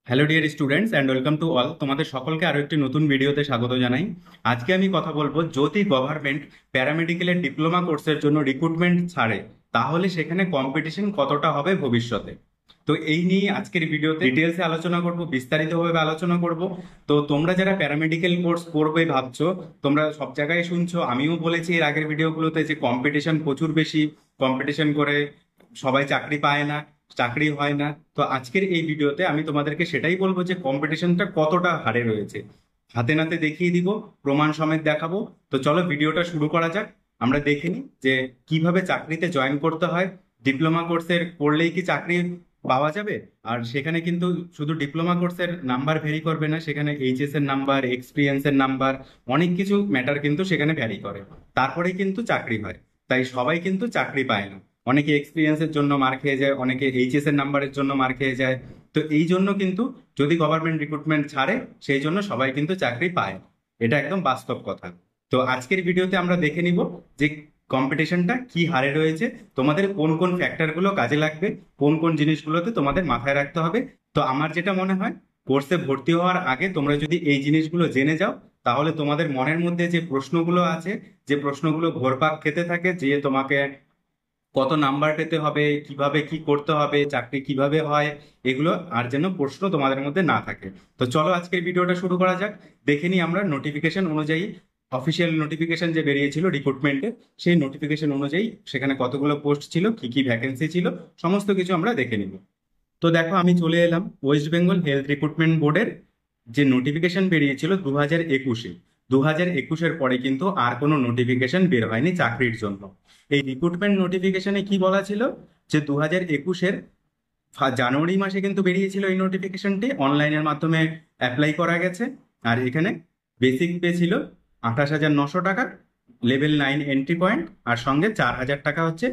Hello dear students and welcome to all, তোমাদের সকলকে আরো একটি নতুন ভিডিওতে স্বাগত জানাই। আজকে আমি কথা বলবো, যদি গভর্নমেন্ট প্যারামেডিক্যালের ডিপ্লোমা কোর্সের জন্য রিক্রুটমেন্ট ছাড়ে তাহলে সেখানে কম্পিটিশন কতটা হবে ভবিষ্যতে। তো এই নিয়ে আজকের ভিডিওতে ডিটেলসে আলোচনা করব, বিস্তারিতভাবে আলোচনা করব। তো তোমরা যারা প্যারামেডিক্যাল কোর্স করবে ভাবছো, তোমরা সব জায়গায় শুনছো, আমিও বলেছি এর আগের ভিডিওগুলোতে যে কম্পিটিশন প্রচুর বেশি, কম্পিটিশন করে সবাই চাকরি পায় না, চাকরি হয় না। তো আজকের এই ভিডিওতে আমি তোমাদেরকে সেটাই বলবো যে কম্পিটিশনটা কতটা হারে রয়েছে, হাতে নাতে দেখিয়ে দিব, প্রমাণ সমেত দেখাবো। তো চলো ভিডিওটা শুরু করা যাক। আমরা দেখে নিই যে কিভাবে চাকরিতে জয়েন করতে হয়। ডিপ্লোমা কোর্সের করলেই কি চাকরি পাওয়া যাবে? আর সেখানে কিন্তু শুধু ডিপ্লোমা কোর্সের নাম্বার ভ্যারি করবে না, সেখানে এইচএস এর নাম্বার, এক্সপিরিয়েন্সের নাম্বার, অনেক কিছু ম্যাটার কিন্তু সেখানে ভ্যারি করে, তারপরে কিন্তু চাকরি হয়। তাই সবাই কিন্তু চাকরি পায় না, অনেকে এক্সপিরিয়েন্সের জন্য মার খেয়ে যায়, অনেকে এইচএস এর নাম্বারের জন্য মার খেয়ে যায়। তো এই জন্য কিন্তু যদি গভর্নমেন্ট রিক্রুটমেন্ট ছাড়ে, সেই জন্য সবাই কিন্তু চাকরি পায়, এটা একদম বাস্তব কথা। তো আজকের ভিডিওতে আমরা দেখে নিব যে কম্পিটিশনটা কি হারে রয়েছে, তোমাদের কোন কোন ফ্যাক্টরগুলো কাজে লাগবে, কোন কোন জিনিসগুলোতে তোমাদের মাথায় রাখতে হবে। তো আমার যেটা মনে হয়, কোর্সে ভর্তি হওয়ার আগে তোমরা যদি এই জিনিসগুলো জেনে যাও, তাহলে তোমাদের মনের মধ্যে যে প্রশ্নগুলো আছে, যে প্রশ্নগুলো ঘুরপাক খেতে থাকে, যে তোমাকে কত নাম্বার পেতে হবে, কিভাবে কি করতে হবে, চাকরি কিভাবে হয়, এগুলো আর যেন প্রশ্ন তোমাদের মধ্যে না থাকে। তো চলো আজকের ভিডিওটা শুরু করা যাক। দেখে নিই আমরা নোটিফিকেশন অনুযায়ী, অফিসিয়াল নোটিফিকেশন যে বেরিয়েছিল রিক্রুটমেন্টের, সেই নোটিফিকেশন অনুযায়ী সেখানে কতগুলো পোস্ট ছিল, কি কি ভ্যাকেন্সি ছিল, সমস্ত কিছু আমরা দেখে নিব। তো দেখো, আমি চলে এলাম ওয়েস্ট বেঙ্গল হেলথ রিক্রুটমেন্ট বোর্ডের যে নোটিফিকেশন বেরিয়েছিল 2021-এ। 2021-এর পরে কিন্তু আর কোনো নোটিফিকেশন বের হয়নি চাকরির জন্য। এই রিক্রুটমেন্ট নোটিফিকেশনে কি বলা ছিল, যে 2021-এর জানুয়ারি মাসে কিন্তু বেরিয়েছিল এই নোটিফিকেশনটি, অনলাইনের মাধ্যমে অ্যাপ্লাই করা গেছে। আর এখানে বেসিক পে ছিল 28,900 টাকা, লেভেল 9 এন্ট্রি পয়েন্ট, আর সঙ্গে 4,000 টাকা হচ্ছে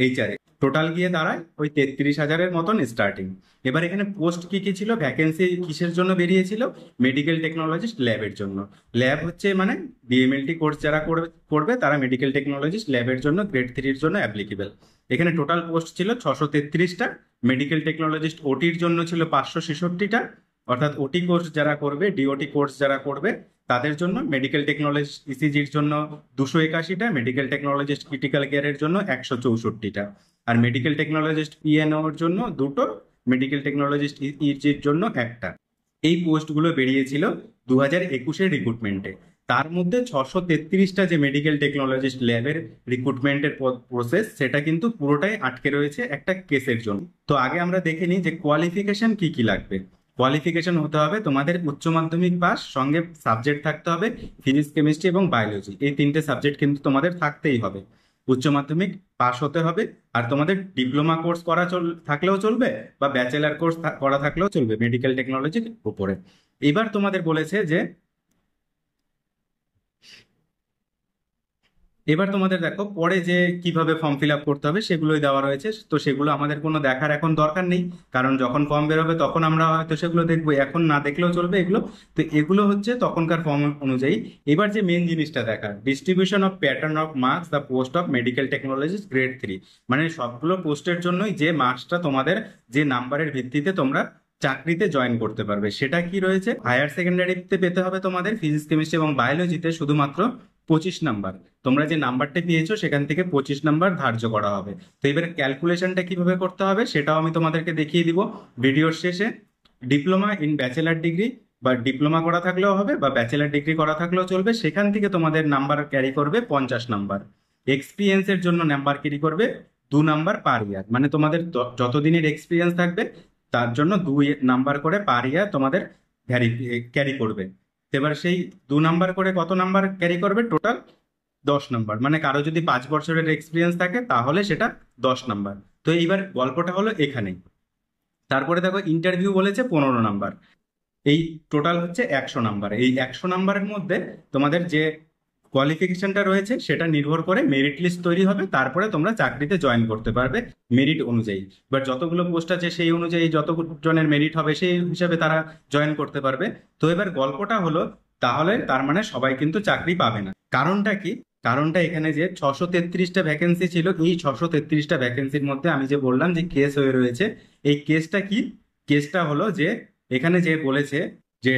এইচআরএ। টোটাল গিয়ে দাঁড়ায় ওই 33,000-এর মতন স্টার্টিং। এবার এখানে পোস্ট কি কি ছিল, ভ্যাকেন্সি কিসের জন্য বেরিয়েছিল? মেডিকেল টেকনোলজিস্ট ল্যাবের জন্য। ল্যাব হচ্ছে মানে ডিএমএলটি কোর্স যারা করবে করবে তারা মেডিকেল টেকনোলজিস্ট ল্যাবের জন্য গ্রেড 3-র জন্য অ্যাপ্লিকেবল। এখানে টোটাল পোস্ট ছিল 633টা। মেডিকেল টেকনোলজিস্ট ওটির জন্য ছিল 566টা, অর্থাৎ ওটি কোর্স যারা করবে, ডিওটি কোর্স যারা করবে তাদের জন্য। মেডিকেল টেকনোলজিস্ট ইসিজির জন্য 281টা, মেডিকেল টেকনোলজিস্ট ক্রিটিক্যাল কেয়ারের জন্য 164টা, আর মেডিকেল টেকনোলজিস্ট পিএনওর জন্য দুটো, মেডিকেল টেকনোলজিস্ট ইজির জন্য একটা। এই পোস্টগুলো বেরিয়েছিল 2021-এর রিক্রুটমেন্টে। তার মধ্যে 633টা যে মেডিকেল টেকনোলজিস্ট ল্যাবের রিক্রুটমেন্টের প্রসেস, সেটা কিন্তু পুরোটাই আটকে রয়েছে একটা কেসের জন্য। তো আগে আমরা দেখে নিই যে কোয়ালিফিকেশন কি কি লাগবে। কোয়ালিফিকেশন হতে হবে তোমাদের উচ্চ মাধ্যমিক পাস, সঙ্গে সাবজেক্ট থাকতে হবে ফিজিক্স, কেমিস্ট্রি এবং বায়োলজি, এই তিনটে সাবজেক্ট কিন্তু তোমাদের থাকতেই হবে। উচ্চ মাধ্যমিক পাস হতে হবে। আর তোমাদের ডিপ্লোমা কোর্স করা থাকলেও চলবে, বা ব্যাচেলার কোর্স করা থাকলেও চলবে মেডিকেল টেকনোলজির উপরে। এবার তোমাদের বলেছে যে, এবার তোমাদের দেখো পরে যে কিভাবে ফর্ম ফিল আপ করতে হবে সেগুলোই দেওয়া রয়েছে। তো সেগুলো আমাদের কোনো দেখার এখন দরকার নেই, কারণ যখন ফর্ম বেরোবে তখন আমরা হয়তো সেগুলো দেখবো, এখন না দেখলেও চলবে এগুলো। তো এগুলো হচ্ছে তখনকার ফর্ম অনুযায়ী। এবার যে মেন জিনিসটা দেখার, distribution of pattern of marks the post of medical technologist grade 3, মানে সবগুলো পোস্টের জন্যই যে মার্কসটা তোমাদের, যে নাম্বারের ভিত্তিতে তোমরা চাকরিতে জয়েন করতে পারবে, সেটা কি রয়েছে। হায়ার সেকেন্ডারিতে পেতে হবে তোমাদের ফিজিক্স, কেমিস্ট্রি এবং বায়োলজিতে শুধুমাত্র 25 নাম্বার। তোমরা যে নাম্বারটা পেয়েছো সেখান থেকে 25 নাম্বার ধার্য করা হবে। তো এবার ক্যালকুলেশনটা কিভাবে করতে হবে সেটাও আমি তোমাদেরকে দেখিয়ে দিব ভিডিওর শেষে। ডিপ্লোমা ইন ব্যাচেলার ডিগ্রি, বা ডিপ্লোমা করা থাকলেও হবে বা ব্যাচেলার ডিগ্রি করা থাকলেও চলবে, সেখান থেকে তোমাদের নাম্বার ক্যারি করবে 50 নাম্বার। এক্সপিরিয়েন্সের জন্য নাম্বার ক্যারি করবে 2 নাম্বার পার ইয়ার, মানে তোমাদের যতদিনের এক্সপিরিয়েন্স থাকবে তার জন্য 2 নাম্বার করে পার ইয়ার তোমাদের ক্যারি করবে। এবার সেই 2 নাম্বার করে কত নাম্বার ক্যারি করবে? Total 10 number. মানে কারো যদি 5 বছরের এক্সপিরিয়েন্স থাকে তাহলে সেটা 10 নাম্বার। তো এইবার গল্পটা হলো এখানেই। তারপরে দেখো ইন্টারভিউ বলেছে 15 নাম্বার। এই টোটাল হচ্ছে 100 নাম্বার। এই 100 নাম্বারের মধ্যে তোমাদের যে কোয়ালিফিকেশনটা রয়েছে সেটা নির্ভর করে মেরিট লিস্ট তৈরি হবে, তারপরে তোমরা চাকরিতে জয়েন করতে পারবে মেরিট অনুযায়ী। এবার যতগুলো পোস্ট আছে সেই অনুযায়ী যত জনের মেরিট হবে সেই হিসাবে তারা জয়েন করতে পারবে। তো এবার গল্পটা হলো, তাহলে তার মানে সবাই কিন্তু চাকরি পাবে না। কারণটা কি? কারণটা এখানে যে 633টা ভ্যাকেন্সি ছিল, এই 633টা ভ্যাকেন্সির মধ্যে আমি যে বললাম যে কেস হয়ে রয়েছে, এই কেসটা কি? কেসটা হলো যে এখানে যে বলেছে যে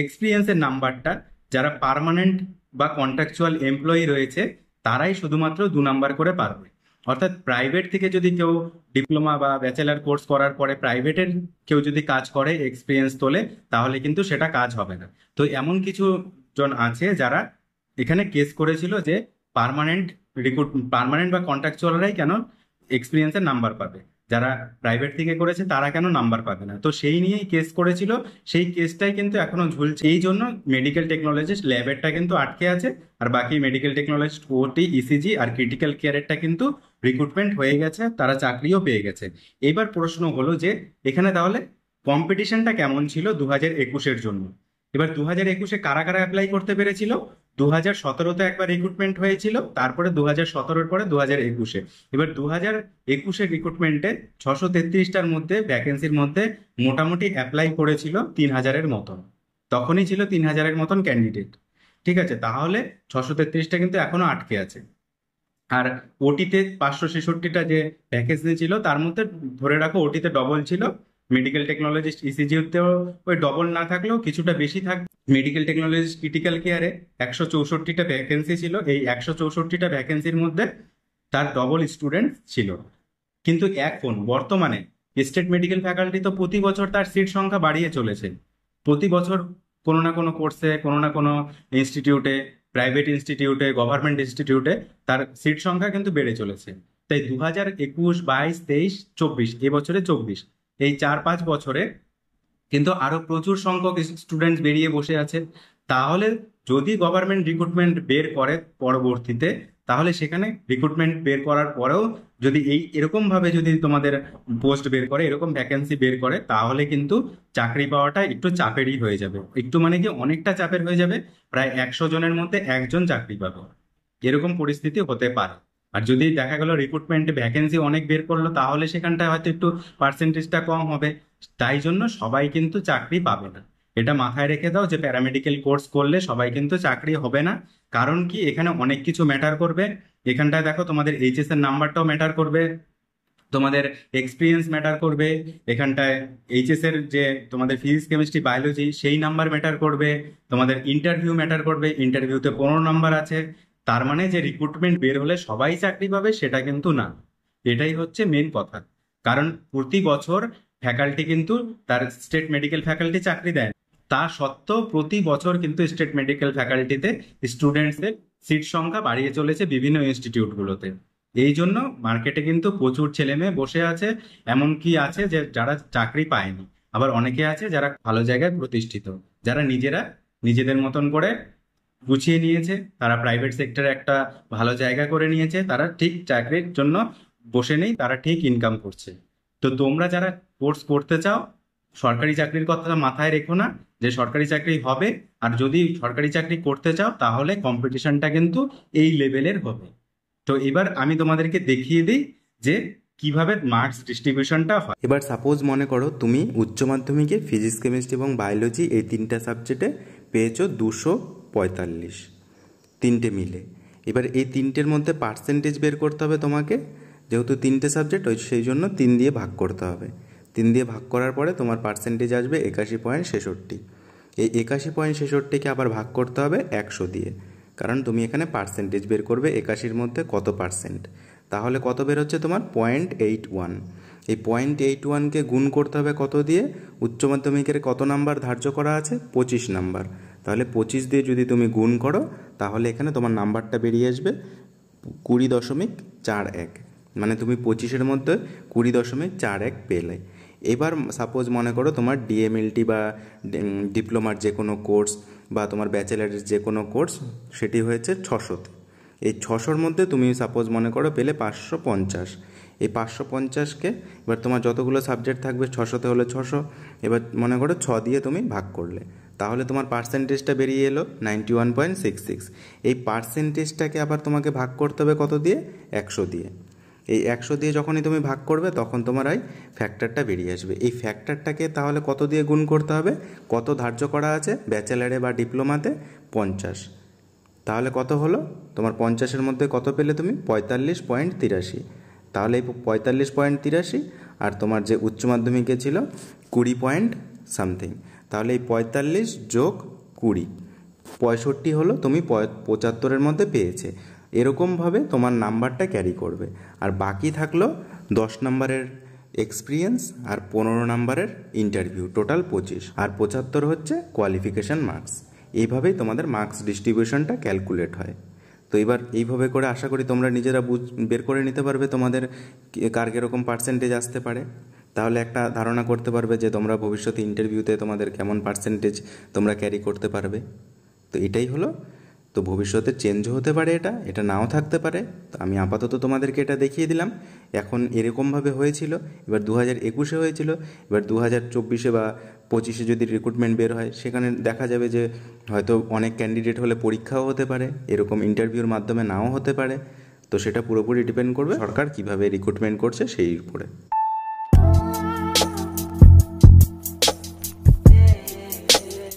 এক্সপিরিয়েন্সের নাম্বারটা যারা পার্মানেন্ট বা কন্ট্রাকচুয়াল এমপ্লয়ি রয়েছে তারাই শুধুমাত্র 2 নাম্বার করে পারবে। অর্থাৎ প্রাইভেট থেকে যদি কেউ ডিপ্লোমা বা ব্যাচেলার কোর্স করার পরে প্রাইভেটের কেউ যদি কাজ করে এক্সপিরিয়েন্স তোলে, তাহলে কিন্তু সেটা কাজ হবে না। তো এমন কিছু জন আছে যারা এখানে কেস করেছিল যে পার্মানেন্ট পার্মানেন্ট বা কন্ট্রাকচুয়ালরাই কেন এক্সপিরিয়েন্সের নাম্বার পাবে, যারা প্রাইভেট থেকে করেছে তারা কেন নাম্বার পাবে না। তো সেই নিয়েই কেস করেছিল, সেই কেসটাই কিন্তু এখনো ঝুলছে। এই জন্য মেডিকেল টেকনোলজিস্ট ল্যাবেরটা কিন্তু আটকে আছে, আর বাকি মেডিকেল টেকনোলজিস্ট ওটি, ইসিজি আর ক্রিটিক্যাল কেয়ারেরটা কিন্তু রিক্রুটমেন্ট হয়ে গেছে, তারা চাকরিও পেয়ে গেছে। এবার প্রশ্ন হলো যে এখানে তাহলে কম্পিটিশনটা কেমন ছিল 2021-এর জন্য। এবার 2021-এ কারা কারা অ্যাপ্লাই করতে পেরেছিল? 2017-তে একবার রিক্রুটমেন্ট হয়েছিল, তারপরে 2017-এর পরে 2021-এ। এবার 2021-এর রিক্রুটমেন্টে 633টার মধ্যে ভ্যাকেন্সির মধ্যে মোটামুটি অ্যাপ্লাই করেছিল 3000-এর মতন। তখনই ছিল 3000-এর মতন ক্যান্ডিডেট। ঠিক আছে, তাহলে 633টা কিন্তু এখনো আটকে আছে। আর ওটিতে 566টা যে ভ্যাকেন্সি ছিল তার মধ্যে ধরে রাখো ওটিতে ডবল ছিল, মেডিকেল টেকনোলজিস্ট ইসিজিতেও ওই ডবল না থাকলেও কিছুটা বেশি থাক। মেডিকেল টেকনোলজিস্ট ক্রিটিক্যাল কেয়ারে 164টা ভ্যাকেন্সি ছিল, এই 164টা ভ্যাকেন্সির মধ্যে তার ডবল স্টুডেন্ট ছিল। কিন্তু এখন বর্তমানে স্টেট মেডিকেল ফ্যাকাল্টি তো প্রতি বছর তার সিট সংখ্যা বাড়িয়ে চলেছে। প্রতি বছর কোনো না কোনো কোর্সে, কোনো না কোনো ইনস্টিটিউটে, প্রাইভেট ইনস্টিটিউটে, গভর্নমেন্ট ইনস্টিটিউটে তার সিট সংখ্যা কিন্তু বেড়ে চলেছে। তাই 2021, 22, 23, 24, এবছরে 24, এই 4-5 বছরে কিন্তু আরো প্রচুর সংখ্যক স্টুডেন্টস বেরিয়ে বসে আছে। তাহলে যদি গভর্নমেন্ট রিক্রুটমেন্ট বের করে পরবর্তীতে, তাহলে সেখানে রিক্রুটমেন্ট বের করার পরেও যদি এরকম ভাবে যদি তোমাদের পোস্ট বের করে, এরকম ভ্যাকেন্সি বের করে, তাহলে কিন্তু চাকরি পাওয়াটা একটু চাপেরই হয়ে যাবে। একটু মানে কি অনেকটা চাপের হয়ে যাবে, প্রায় 100 জনের মধ্যে একজন চাকরি পাবে, এরকম পরিস্থিতি হতে পারে। আর যদি দেখা গেল রিক্রুটমেন্টে ভ্যাকেন্সি অনেক বের করলো, তাহলে সেখানটায় হয়তো একটু পার্সেন্টেজটা কম হবে। তাই জন্য সবাই কিন্তু চাকরি পাবে না। এটা মাথায় রেখে দাও যে প্যারামেডিক্যাল কোর্স করলে সবাই কিন্তু চাকরি হবে না। কারণ কি, এখানে অনেক কিছু ম্যাটার করবে। এখানটায় দেখো তোমাদের এইচএস এর নাম্বারটাও ম্যাটার করবে, তোমাদের এক্সপিরিয়েন্স ম্যাটার করবে, এখানটায় এইচএস এর যে তোমাদের ফিজিক্স, কেমিস্ট্রি, বায়োলজি সেই নাম্বার ম্যাটার করবে, তোমাদের ইন্টারভিউ ম্যাটার করবে, ইন্টারভিউতে 15 নাম্বার আছে। তার মানে যে রিক্রুটমেন্ট বের হলে সবাই চাকরি পাবে সেটা কিন্তু না। এটাই হচ্ছে মেন কথা। কারণ প্রতি বছর ফ্যাকাল্টি কিন্তু তার স্টেট মেডিকেল ফ্যাকাল্টি চাকরি দেয়, তা সত্ত্বেও প্রতি বছর কিন্তু স্টেট মেডিকেল ফ্যাকাল্টিতে স্টুডেন্টসদের সিট সংখ্যা বাড়িয়ে চলেছে বিভিন্ন ইনস্টিটিউটগুলোতে। এই জন্য মার্কেটে কিন্তু প্রচুর ছেলে মেয়ে বসে আছে, এমনকি আছে যে যারা চাকরি পায়নি, আবার অনেকে আছে যারা ভালো জায়গায় প্রতিষ্ঠিত, যারা নিজেরা নিজেদের মতন করে গুছিয়ে নিয়েছে, তারা প্রাইভেট সেক্টরে একটা ভালো জায়গা করে নিয়েছে, তারা ঠিক চাকরির জন্য বসে নেই, তারা ঠিক ইনকাম করছে। তো তোমরা যারা কোর্স করতে চাও, সরকারি চাকরির কথা মাথায় রেখো না যে সরকারি চাকরি হবে। আর যদি সরকারি চাকরি করতে চাও তাহলে কম্পিটিশনটা কিন্তু এই লেভেলের হবে। তো এবার আমি তোমাদেরকে দেখিয়ে দিই যে কিভাবে মার্কস ডিস্ট্রিবিউশনটা হয়। এবার সাপোজ মনে করো তুমি উচ্চ মাধ্যমিকে ফিজিক্স, কেমিস্ট্রি এবং বায়োলজি এই 3টা সাবজেক্টে পেয়েছো 245, 3টে মিলে। এবার এই 3টের মধ্যে পার্সেন্টেজ বের করতে হবে তোমাকে, যেহেতু 3টে সাবজেক্ট সেই জন্য 3 দিয়ে ভাগ করতে হবে। 3 দিয়ে ভাগ করার পরে তোমার পার্সেন্টেজ আসবে 81.66। এই 81.66কে আবার ভাগ করতে হবে 100 দিয়ে, কারণ তুমি এখানে পার্সেন্টেজ বের করবে 81-র মধ্যে কত পার্সেন্ট। তাহলে কত বের হচ্ছে তোমার 0.81। এই 0.81কে গুণ করতে হবে কত দিয়ে? উচ্চ মাধ্যমিকের কত নাম্বার ধার্য করা আছে? 25 নাম্বার। তাহলে 25 দিয়ে যদি তুমি গুণ করো তাহলে এখানে তোমার নাম্বারটা বেরিয়ে আসবে 20.41। মানে তুমি 25-এর মধ্যে 20.41 পেলে। এবার সাপোজ মনে করো তোমার ডিএমএলটি বা ডিপ্লোমার যে কোনো কোর্স বা তোমার ব্যাচেলারের যে কোনো কোর্স সেটি হয়েছে 600-তে। এই 600-র মধ্যে তুমি সাপোজ মনে করো পেলে 550। এই 550কে এবার তোমার যতগুলো সাবজেক্ট থাকবে 600-তে হলে 600, এবার মনে করো 6 দিয়ে তুমি ভাগ করলে, তাহলে তোমার পার্সেন্টেজটা বেরিয়ে এলো 91.66। এই পার্সেন্টেজটাকে আবার তোমাকে ভাগ করতে হবে কত দিয়ে? 100 দিয়ে। এই 100 দিয়ে যখনই তুমি ভাগ করবে তখন তোমার এই ফ্যাক্টরটা বেরিয়ে আসবে। এই ফ্যাক্টরটাকে তাহলে কত দিয়ে গুণ করতে হবে? কত ধার্য করা আছে ব্যাচেলারে বা ডিপ্লোমাতে? 50। তাহলে কত হলো তোমার? 50-এর মধ্যে কত পেলে তুমি? 45.83। তাহলে এই 45.83 আর তোমার যে উচ্চ মাধ্যমিকে ছিল 20.66, সামথিং। তাহলে এই 45 যোগ 20 65 হলো, তুমি 75-এর মধ্যে পেয়েছে। এরকমভাবে তোমার নাম্বারটা ক্যারি করবে। আর বাকি থাকলো 10 নম্বরের এক্সপিরিয়েন্স আর 15 নম্বরের ইন্টারভিউ, টোটাল 25, আর 75 হচ্ছে কোয়ালিফিকেশান মার্কস। এইভাবেই তোমাদের মার্কস ডিস্ট্রিবিউশনটা ক্যালকুলেট হয়। তো এবার এইভাবে করে আশা করি তোমরা নিজেরা বের করে নিতে পারবে তোমাদের কার কীরকম পার্সেন্টেজ আসতে পারে। তাহলে একটা ধারণা করতে পারবে যে তোমরা ভবিষ্যতে ইন্টারভিউতে তোমাদের কেমন পার্সেন্টেজ তোমরা ক্যারি করতে পারবে। তো এটাই হলো। তো ভবিষ্যতে চেঞ্জও হতে পারে, এটা নাও থাকতে পারে। তো আমি আপাতত তোমাদেরকে এটা দেখিয়ে দিলাম। এখন এরকমভাবে হয়েছিল, এবার 2021-এ হয়েছিল, এবার 2024-এ বা 25-এ যদি রিক্রুটমেন্ট বের হয় সেখানে দেখা যাবে যে হয়তো অনেক ক্যান্ডিডেট হলে পরীক্ষাও হতে পারে, এরকম ইন্টারভিউর মাধ্যমে নাও হতে পারে। তো সেটা পুরোপুরি ডিপেন্ড করবে সরকার কীভাবে রিক্রুটমেন্ট করছে সেই উপরে।